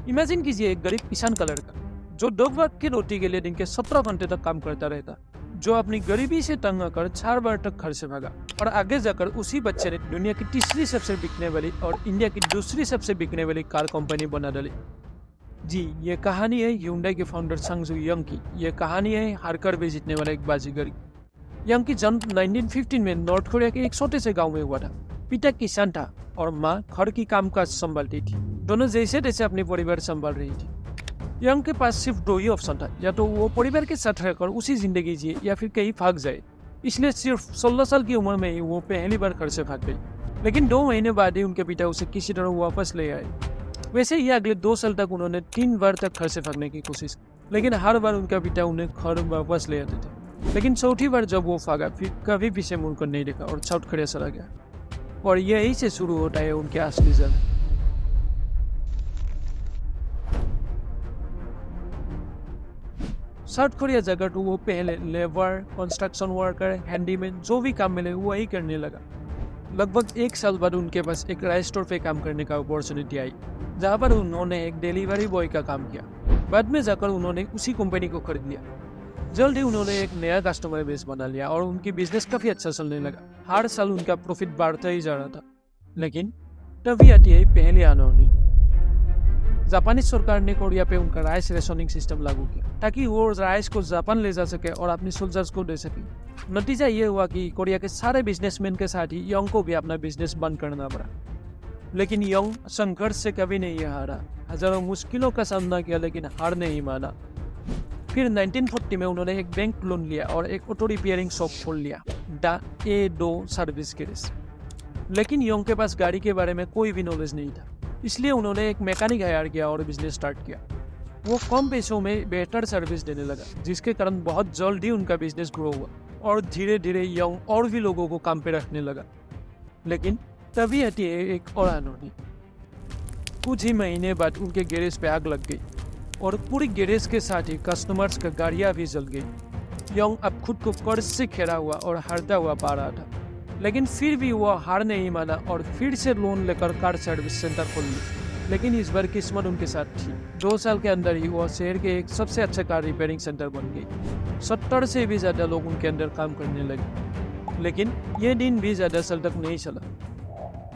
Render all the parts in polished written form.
Imagine कीजिए एक गरीब किसान का लड़का जो 2 वक्त की रोटी के लिए दिन के 17 घंटे तक काम करता रहता, जो अपनी गरीबी से तंग आकर 4 बार तक घर से भागा और आगे जाकर उसी बच्चे ने दुनिया की तीसरी सबसे बिकने वाली और इंडिया की दूसरी सबसे बिकने वाली कार कंपनी बना डाली। जी, ये कहानी है Hyundai के फाउंडर संजू यंग की। ये कहानी है हारकर भी जीतने वाला एक बाजीगर की। यंग की जन्म 1915 में नॉर्थ कोरिया के एक छोटे से गांव में हुआ था। पिता किसान था और माँ घर की कामकाज संभालती थी। दोनों जैसे तैसे अपने परिवार संभाल रही थी। यंग के पास सिर्फ 2 ही ऑप्शन था, या तो वो परिवार के साथ रहकर उसी जिंदगी जिए या फिर कहीं भाग जाए। इसलिए सिर्फ 16 साल की उम्र में ही वो पहली बार घर से भाग गई। लेकिन 2 महीने बाद ही उनके पिता उसे किसी तरह वापस ले आए। वैसे ही अगले 2 साल तक उन्होंने 3 बार तक घर से भागने की कोशिश की, लेकिन हर बार उनका पिता उन्हें घर वापस ले आते थे। लेकिन चौथी बार जब वो भागा फिर कभी पीछे मुड़कर नहीं देखा और साउथ कोरिया चला गया। और यही से शुरू होता है उनके असली जर्नी। साउथ कोरिया जाकर तो वो पहले लेबर, कंस्ट्रक्शन वर्कर, हैंडीमैन जो भी काम मिले वही करने लगा। लगभग 1 साल बाद उनके पास एक राइस स्टोर पे काम करने का अपॉर्चुनिटी आई, जहाँ पर उन्होंने एक डिलीवरी बॉय का काम किया। बाद में जाकर उन्होंने उसी कंपनी को खरीद लिया। जल्द ही उन्होंने एक नया कस्टमर बेस बना लिया और उनकी बिजनेस काफी अच्छा चलने लगा। हर साल उनका प्रॉफिट बढ़ता ही जा रहा था। लेकिन तभी आती है पहली अनहोनी। जापानी सरकार ने कोरिया पे उनका राइस रेशनिंग सिस्टम लागू किया ताकि वो राइस को जापान ले जा सके और अपने सोल्जर्स को दे सके। नतीजा ये हुआ कि कोरिया के सारे बिजनेसमैन के साथ ही यंग को भी अपना बिजनेस बंद करना पड़ा। लेकिन यंग संघर्ष से कभी नहीं हारा। हजारों मुश्किलों का सामना किया लेकिन हार नहीं माना। फिर 1940 में उन्होंने एक बैंक लोन लिया और एक ऑटो रिपेयरिंग शॉप खोल लिया, द ए-डो सर्विस गैरेज। लेकिन यंग के पास गाड़ी के बारे में कोई भी नॉलेज नहीं था, इसलिए उन्होंने एक मैकेनिक हायर किया और बिजनेस स्टार्ट किया। वो कम पैसों में बेहतर सर्विस देने लगा, जिसके कारण बहुत जल्द ही उनका बिजनेस ग्रो हुआ और धीरे धीरे यंग और भी लोगों को काम पे रखने लगा। लेकिन तभी आती है एक और अनहोनी। कुछ ही महीने बाद उनके गैरेज पे आग लग गई और पूरी गैरेज के साथ ही कस्टमर्स का गाड़ियाँ भी जल गई। यंग अब खुद को कर्ज से घिरा हुआ और हारता हुआ पा रहा था, लेकिन फिर भी वह हार नहीं माना और फिर से लोन लेकर कार सर्विस सेंटर खोल लिया। लेकिन इस बार किस्मत उनके साथ थी। 2 साल के अंदर ही वह शहर के एक सबसे अच्छा कार रिपेयरिंग सेंटर बन गई। 70 से भी ज़्यादा लोग उनके अंदर काम करने लगे। लेकिन यह दिन भी ज़्यादा साल तक नहीं चला।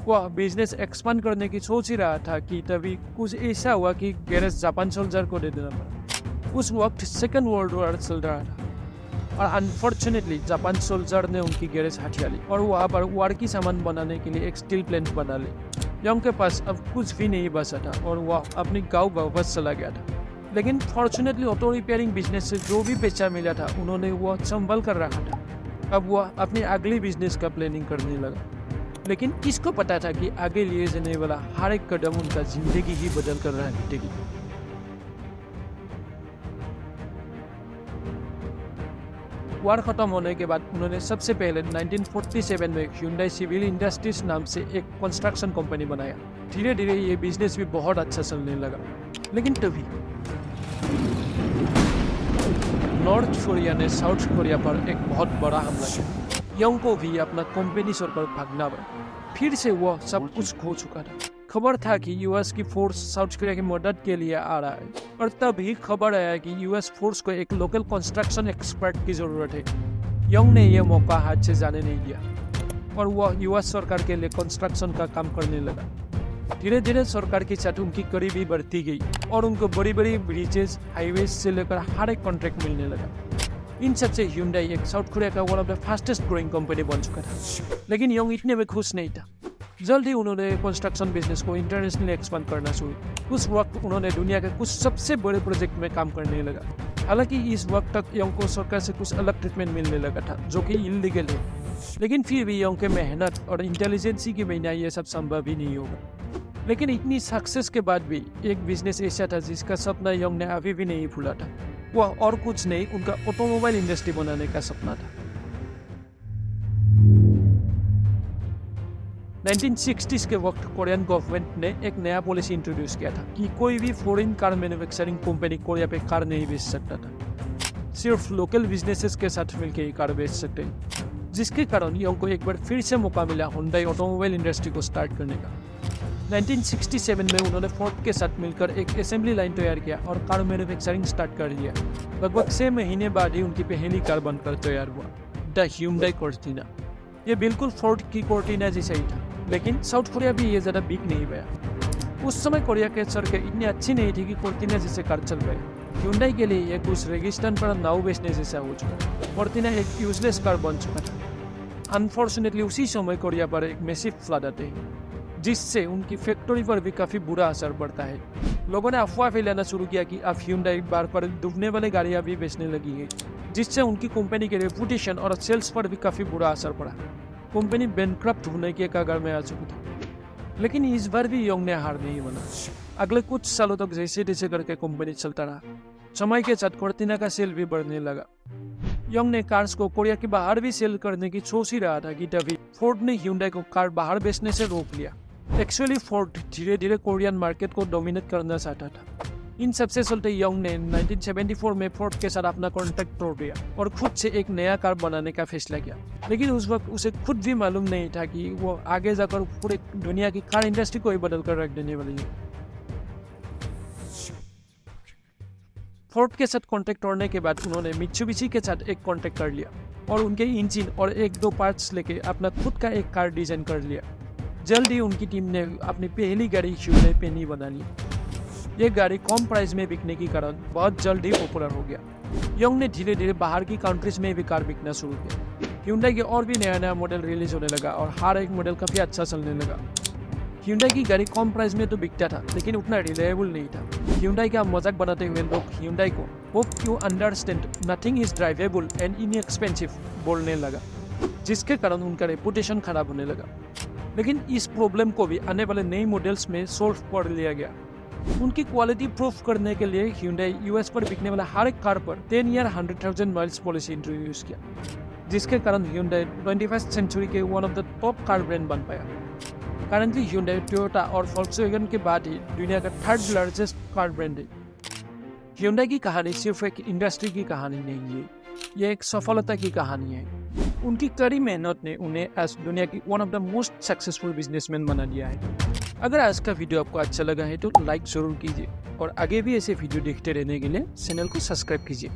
वह बिजनेस एक्सपांड करने की सोच ही रहा था कि तभी कुछ ऐसा हुआ कि गैरेज जापान सोल्जर को दे देना पड़ा। उस वक्त सेकेंड वर्ल्ड वॉर चल रहा था और अनफॉर्चुनेटली जापान सोल्जर ने उनकी गैरेज हथिया ली और वहाँ पर वार की सामान बनाने के लिए एक स्टील प्लांट बना ली। यंग के पास अब कुछ भी नहीं बचा था और वह अपनी गाँव वापस चला गया था। लेकिन फॉर्चुनेटली ऑटो रिपेयरिंग बिजनेस से जो भी पैसा मिला था उन्होंने वह संभल कर रखा था। अब वह अपनी अगली बिजनेस का प्लानिंग करने लगा। लेकिन किसको पता था कि आगे लिए जाने वाला हर एक कदम उनका जिंदगी ही बदल कर रह देगी। वार खत्म होने के बाद उन्होंने सबसे पहले 1947 में Hyundai सिविल इंडस्ट्रीज नाम से एक कंस्ट्रक्शन कंपनी बनाया। धीरे धीरे ये बिजनेस भी बहुत अच्छा चलने लगा। लेकिन तभी नॉर्थ कोरिया ने साउथ कोरिया पर एक बहुत बड़ा हमला किया। यंग को भी अपना कंपनी छोड़कर भागना पड़ा। फिर से वह सब कुछ खो चुका था। खबर था कि यूएस की फोर्स साउथ कोरिया की मदद के लिए आ रहा है और तभी खबर आया कि यूएस फोर्स को एक लोकल कंस्ट्रक्शन एक्सपर्ट की जरूरत है। यंग ने यह मौका हाथ से जाने नहीं दिया और वह यूएस सरकार के लिए कंस्ट्रक्शन का काम करने लगा। धीरे धीरे सरकार के साथ उनकी करीबी बढ़ती गई और उनको बड़ी बड़ी ब्रिजेस, हाईवे से लेकर हर एक कॉन्ट्रैक्ट मिलने लगा। इन सबसे Hyundai एक साउथ कोरिया का one of the fastest growing company बन चुका था। लेकिन यंग इतने में खुश नहीं था। जल्द ही उन्होंने कंस्ट्रक्शन बिजनेस को इंटरनेशनली एक्सपांड करना शुरू। उस वक्त उन्होंने दुनिया के कुछ सबसे बड़े प्रोजेक्ट में काम करने लगा। हालांकि इस वक्त तक यंग को सरकार से कुछ अलग ट्रीटमेंट मिलने लगा था, जो कि इलीगल है। लेकिन फिर भी यंग के मेहनत और इंटेलिजेंसी के बिना ये सब संभव ही नहीं होगा। लेकिन इतनी सक्सेस के बाद भी एक बिजनेस ऐसा था जिसका सपना यंग ने अभी भी नहीं भूला था। वह और कुछ नहीं, उनका ऑटोमोबाइल इंडस्ट्री बनाने का सपना था। 1960s के वक्त कोरियन गवर्नमेंट ने एक नया पॉलिसी इंट्रोड्यूस किया था कि कोई भी foreign car manufacturing company Korea पे कार नहीं बेच सकता था। सिर्फ लोकल बिजनेसेस के साथ मिलकर ही कार बेच सकते हैं, जिसके कारण यंग को एक बार फिर से मौका मिला Hyundai ऑटोमोबाइल इंडस्ट्री को स्टार्ट करने का। 1967 में उन्होंने फोर्ड के साथ मिलकर एक असेंबली लाइन तैयार किया और कार मैन्युफैक्चरिंग स्टार्ट कर दिया। लगभग 6 महीने बाद ही उनकी पहली कार बनकर तैयार हुआ, द ह्यूंडई कॉर्टिना। ये बिल्कुल फोर्ड की कॉर्टिना जैसा ही था, लेकिन साउथ कोरिया भी ये ज़्यादा बिक नहीं पाया। उस समय कोरिया के सड़कें इतनी अच्छी नहीं थी कि कॉर्टिना जैसे कार चल पाए। ह्यूंडई के लिए यह कुछ रेगिस्तान पर नाव बेचने जैसा हो चुका। कॉर्टिना एक यूजलेस कार बन चुका था। अनफॉर्चुनेटली उसी समय कोरिया पर एक मैसिव फ्लड आते हैं, जिससे उनकी फैक्ट्री पर भी काफ़ी बुरा असर पड़ता है। लोगों ने अफवाह फैलाना शुरू किया कि अब ह्यूंडई बार पर डूबने वाली गाड़ियाँ भी बेचने लगी है, जिससे उनकी कंपनी के रेपुटेशन और सेल्स पर भी काफ़ी बुरा असर पड़ा। कंपनी बैंकक्रप्ट होने के कगार में आ चुकी थी। लेकिन इस बार भी योंग ने हार नहीं माना। अगले कुछ सालों तक जैसे तैसे करके कंपनी चलता रहा। समय के साथ कॉर्टिना का सेल भी बढ़ने लगा। योंग ने कार्स को कोरिया के बाहर भी सेल करने की सोच ही रहा था कि तभी फोर्ड ने ह्यूंडई को कार बाहर बेचने से रोक लिया। एक्चुअली फोर्ड धीरे धीरे कोरियन मार्केट को डोमिनेट करना चाहता था। इन सबसे चलते योंग ने 1974 में फोर्ड के साथ अपना कॉन्ट्रैक्ट तोड़ दिया और खुद से एक नया कार बनाने का फैसला किया। लेकिन उस वक्त उसे खुद भी मालूम नहीं था कि वो आगे जाकर पूरे दुनिया की कार इंडस्ट्री को ही बदल कर रख देने वाली है। फोर्ड के साथ कॉन्ट्रैक्ट तोड़ने के बाद उन्होंने मित्सुबिशी के साथ एक कॉन्ट्रैक्ट कर लिया और उनके इंजन और एक दो पार्ट्स लेके अपना खुद का एक कार डिजाइन कर लिया। जल्द ही उनकी टीम ने अपनी पहली गाड़ी ह्यूंडई पेनी बना ली। ये गाड़ी कम प्राइस में बिकने के कारण बहुत जल्द ही पॉपुलर हो गया। योंग ने धीरे धीरे बाहर की कंट्रीज में भी कार बिकना शुरू किया। ह्यूंडई के और भी नया नया मॉडल रिलीज होने लगा और हर एक मॉडल काफ़ी अच्छा चलने लगा। ह्यूंडई की गाड़ी कम प्राइस में तो बिकता था, लेकिन उतना रिलायबल नहीं था। ह्यूंडई का मजाक बनाते हुए लोग ह्यूंडई को hope you understand nothing is drivable and inexpensive बोलने लगा, जिसके कारण उनका रेपुटेशन खराब होने लगा। लेकिन इस प्रॉब्लम को भी आने वाले नए मॉडल्स में सोल्व कर लिया गया। उनकी क्वालिटी प्रूफ करने के लिए ह्यूंडई यूएस पर बिकने वाला हर एक कार पर 10 ईयर 100,000 माइल्स पॉलिसी इंट्रोड्यूस किया, जिसके कारण ह्यूंडई 21st सेंचुरी के one of the top car brand बन पाया। करंटली ह्यूंडई टोयोटा और वोल्क्सवैगन के बाद ही दुनिया का 3rd लार्जेस्ट कार ब्रांड है। ह्यूंडई की कहानी सिर्फ एक इंडस्ट्री की कहानी नहीं है, ये एक सफलता की कहानी है। उनकी कड़ी मेहनत ने उन्हें आज दुनिया की one of the most successful businessman बना दिया है। अगर आज का वीडियो आपको अच्छा लगा है तो लाइक ज़रूर कीजिए और आगे भी ऐसे वीडियो देखते रहने के लिए चैनल को सब्सक्राइब कीजिए।